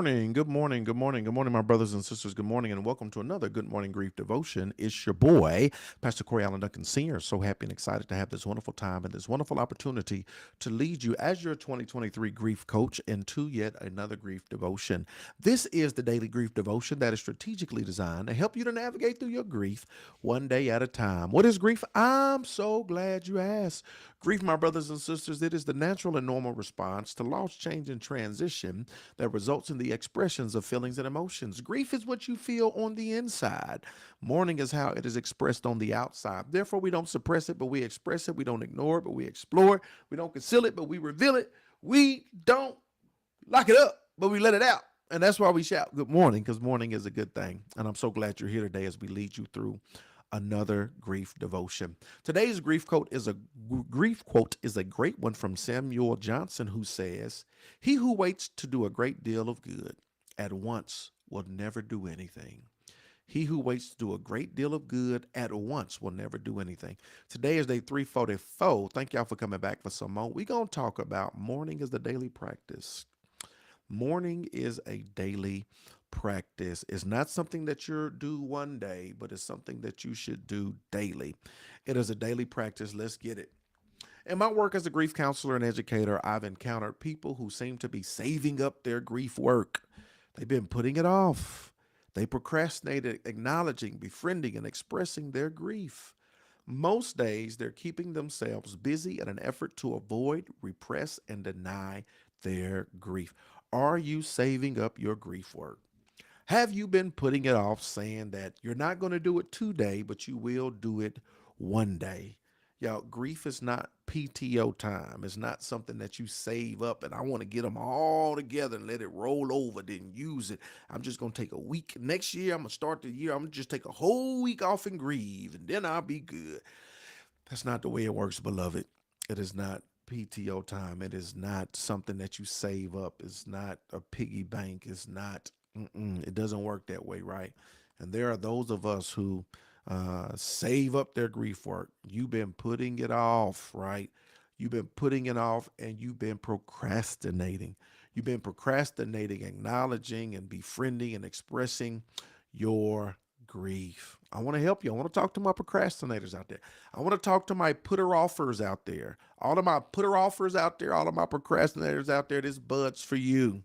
morning, good morning, good morning, good morning, my brothers and sisters. Good morning, and welcome to another Good Morning Grief devotion. It's your boy, Pastor Corey Allen Duncan Sr. So happy and excited to have this wonderful time and this wonderful opportunity to lead you as your 2023 grief coach into yet another grief devotion. This is the daily grief devotion that is strategically designed to help you to navigate through your grief one day at a time. What is grief? I'm so glad you asked. Grief, my brothers and sisters, it is the natural and normal response to loss, change, and transition that results in the expressions of feelings and emotions. Grief is what you feel on the inside. Mourning is how it is expressed on the outside. Therefore, we don't suppress it, but we express it. We don't ignore it, but we explore it. We don't conceal it, but we reveal it. We don't lock it up, but we let it out. And that's why we shout good morning, because morning is a good thing. And I'm so glad you're here today as we lead you through another grief devotion. Today's grief quote is a great one from Samuel Johnson, who says, "He who waits to do a great deal of good at once will never do anything." He who waits to do a great deal of good at once will never do anything. Today is day 344. Thank y'all for coming back for some more. We're going to talk about mourning as the daily practice. Mourning is a daily practice. It's not something that you do one day, but it's something that you should do daily. It is a daily practice. Let's get it. In my work as a grief counselor and educator, I've encountered people who seem to be saving up their grief work. They've been putting it off. They procrastinated acknowledging, befriending, and expressing their grief. Most days, they're keeping themselves busy in an effort to avoid, repress, and deny their grief. Are you saving up your grief work? Have you been putting it off, saying that you're not going to do it today, but you will do it one day? Y'all, grief is not PTO time. It's not something that you save up and I want to get them all together and let it roll over, then use it. I'm just going to take a week. Next year, I'm going to start the year. I'm going to just take a whole week off and grieve, and then I'll be good. That's not the way it works, beloved. It is not PTO time. It is not something that you save up. It's not a piggy bank. It's not, it doesn't work that way, right? And there are those of us who save up their grief work. You've been putting it off, right? You've been putting it off and you've been procrastinating. You've been procrastinating, acknowledging and befriending and expressing your grief. I want to help you. I want to talk to my procrastinators out there. I want to talk to my putter offers out there. All of my putter offers out there, all of my procrastinators out there, this bud's for you.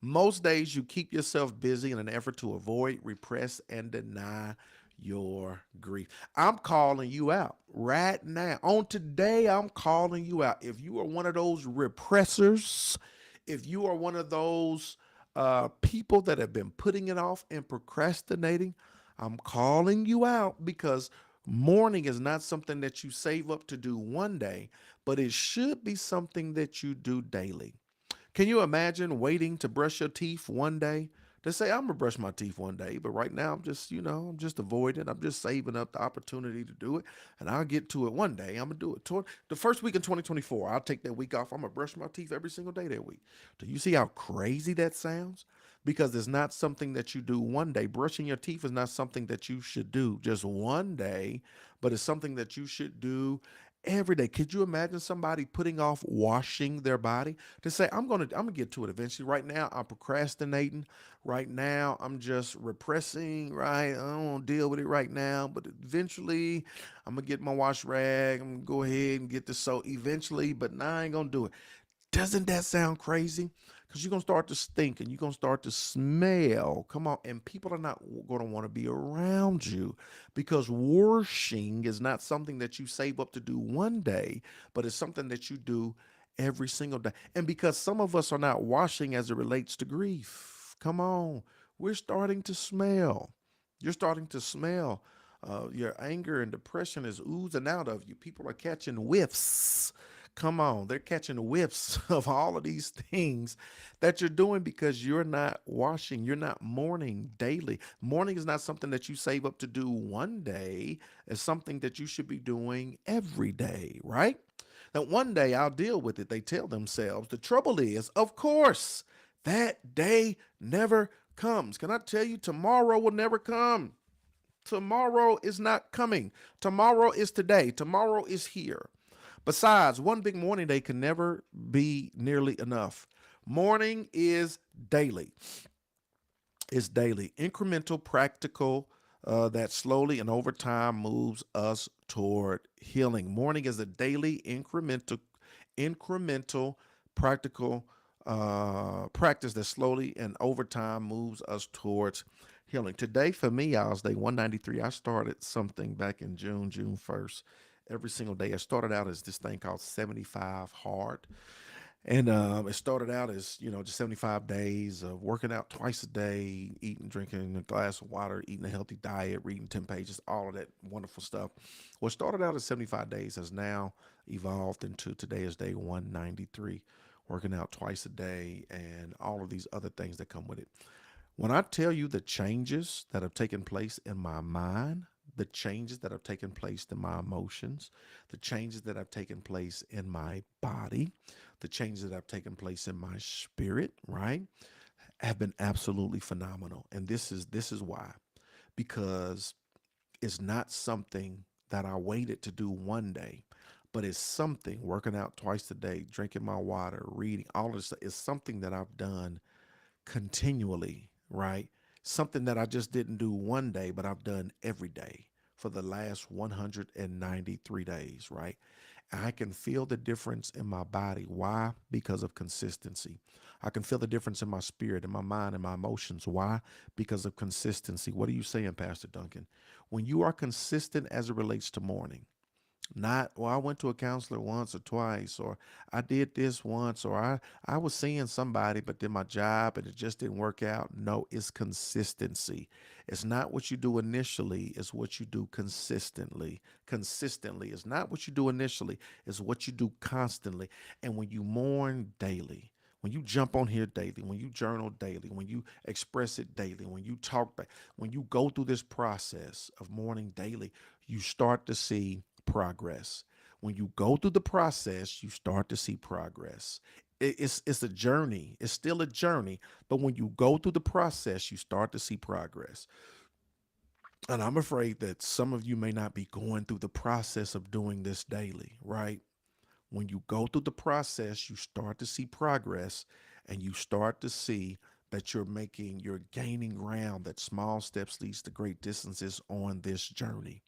Most days you keep yourself busy in an effort to avoid, repress, and deny your grief. I'm calling you out right now. On today, I'm calling you out. If you are one of those repressors, if you are one of those people that have been putting it off and procrastinating, I'm calling you out because mourning is not something that you save up to do one day, but it should be something that you do daily. Can you imagine waiting to brush your teeth one day? To say, I'm gonna brush my teeth one day, but right now I'm just, I'm just avoiding. I'm just saving up the opportunity to do it, and I'll get to it one day. I'm gonna do it. Toward the first week in 2024, I'll take that week off. I'm gonna brush my teeth every single day that week. Do you see how crazy that sounds? Because it's not something that you do one day. Brushing your teeth is not something that you should do just one day, but it's something that you should do every day. Could you imagine somebody putting off washing their body to say, I'm gonna get to it eventually. Right now, I'm procrastinating. Right now, I'm just repressing, right? I don't want to deal with it right now, but eventually I'm gonna get my wash rag. I'm gonna go ahead and get the soap eventually, but now I ain't gonna do it. Doesn't that sound crazy? Because you're going to start to stink and you're going to start to smell. Come on. And people are not going to want to be around you because washing is not something that you save up to do one day, but it's something that you do every single day. And because some of us are not washing as it relates to grief, come on. We're starting to smell. You're starting to smell. Your anger and depression is oozing out of you. People are catching whiffs. Come on, they're catching whiffs of all of these things that you're doing because you're not washing, you're not mourning daily. Mourning is not something that you save up to do one day, it's something that you should be doing every day, right? Now, one day I'll deal with it, they tell themselves. The trouble is, of course, that day never comes. Can I tell you, tomorrow will never come. Tomorrow is not coming. Tomorrow is today. Tomorrow is here. Besides, one big mourning day can never be nearly enough. Mourning is daily. It's daily, incremental, practical, that slowly and over time moves us toward healing. Mourning is a daily, incremental, practical practice that slowly and over time moves us towards healing. Today, for me, I was day 193. I started something back in June 1st. Every single day, I started out as this thing called 75 hard. And it started out as, just 75 days of working out twice a day, eating, drinking a glass of water, eating a healthy diet, reading 10 pages, all of that wonderful stuff. What started out as 75 days has now evolved into today is day 193, working out twice a day and all of these other things that come with it. When I tell you the changes that have taken place in my mind, the changes that have taken place in my emotions, the changes that have taken place in my body, the changes that have taken place in my spirit, right, have been absolutely phenomenal. And this is why. Because it's not something that I waited to do one day, but it's something working out twice a day, drinking my water, reading, all of this is something that I've done continually, right? Something that I just didn't do one day, but I've done every day for the last 193 days, right? And I can feel the difference in my body. Why? Because of consistency. I can feel the difference in my spirit, in my mind, and my emotions. Why? Because of consistency. What are you saying, Pastor Duncan? When you are consistent as it relates to mourning, not, well, I went to a counselor once or twice, or I did this once, or I was seeing somebody, but then my job and it just didn't work out. No, it's consistency. It's not what you do initially, it's what you do consistently. Consistently. It's not what you do initially, it's what you do constantly. And when you mourn daily, when you jump on here daily, when you journal daily, when you express it daily, when you talk back, when you go through this process of mourning daily, you start to see progress. When you go through the process, you start to see progress. It's a journey. It's still a journey, but when you go through the process, you start to see progress. And I'm afraid that some of you may not be going through the process of doing this daily, right? When you go through the process, you start to see progress and you start to see that you're gaining ground, that small steps leads to great distances on this journey.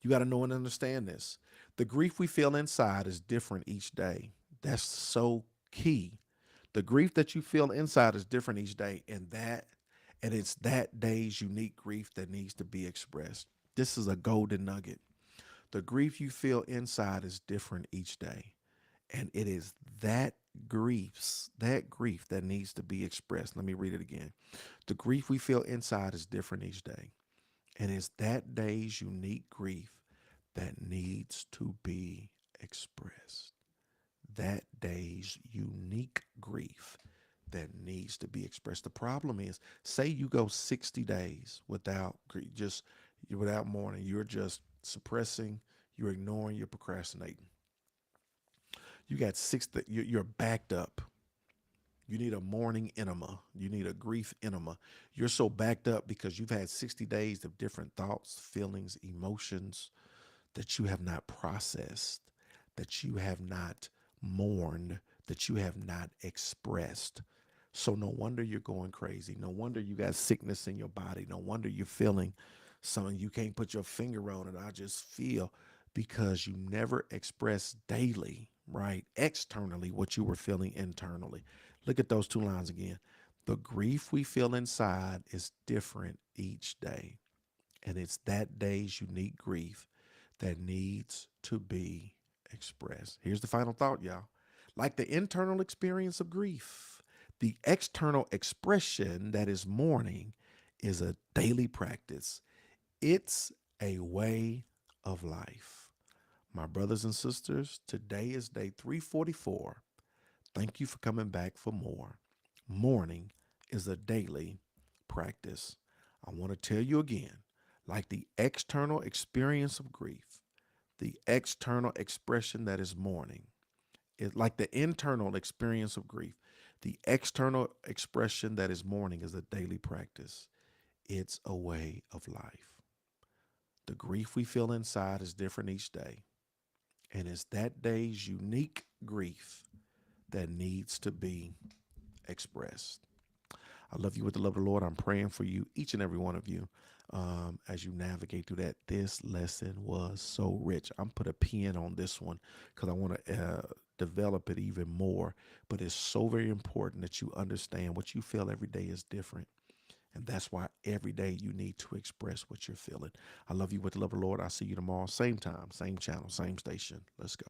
You got to know and understand this. The grief we feel inside is different each day. That's so key. The grief that you feel inside is different each day, and it's that day's unique grief that needs to be expressed. This is a golden nugget. The grief you feel inside is different each day, and it is that grief that needs to be expressed. Let me read it again. The grief we feel inside is different each day, and it's that day's unique grief that needs to be expressed. That day's unique grief that needs to be expressed. The problem is, say you go 60 days without just without mourning, you're just suppressing, you're ignoring, you're procrastinating. You got you're backed up. You need a mourning enema. You need a grief enema. You're so backed up because you've had 60 days of different thoughts, feelings, emotions, that you have not processed, that you have not mourned, that you have not expressed. So no wonder you're going crazy. No wonder you got sickness in your body. No wonder you're feeling something you can't put your finger on it. I just feel because you never expressed daily, right? Externally, what you were feeling internally. Look at those two lines again. The grief we feel inside is different each day. And it's that day's unique grief that needs to be expressed. Here's the final thought, y'all. Like the internal experience of grief, the external expression that is mourning is a daily practice. It's a way of life. My brothers and sisters, today is day 344. Thank you for coming back for more. Mourning is a daily practice. I want to tell you again, like the external experience of grief, the external expression that is mourning, is like the internal experience of grief. The external expression that is mourning is a daily practice. It's a way of life. The grief we feel inside is different each day, and it's that day's unique grief that needs to be expressed. I love you with the love of the Lord. I'm praying for you, each and every one of you, as you navigate through that. This lesson was so rich. I'm put a pin on this one because I want to develop it even more. But it's so very important that you understand what you feel every day is different. And that's why every day you need to express what you're feeling. I love you with the love of the Lord. I'll see you tomorrow. Same time, same channel, same station. Let's go.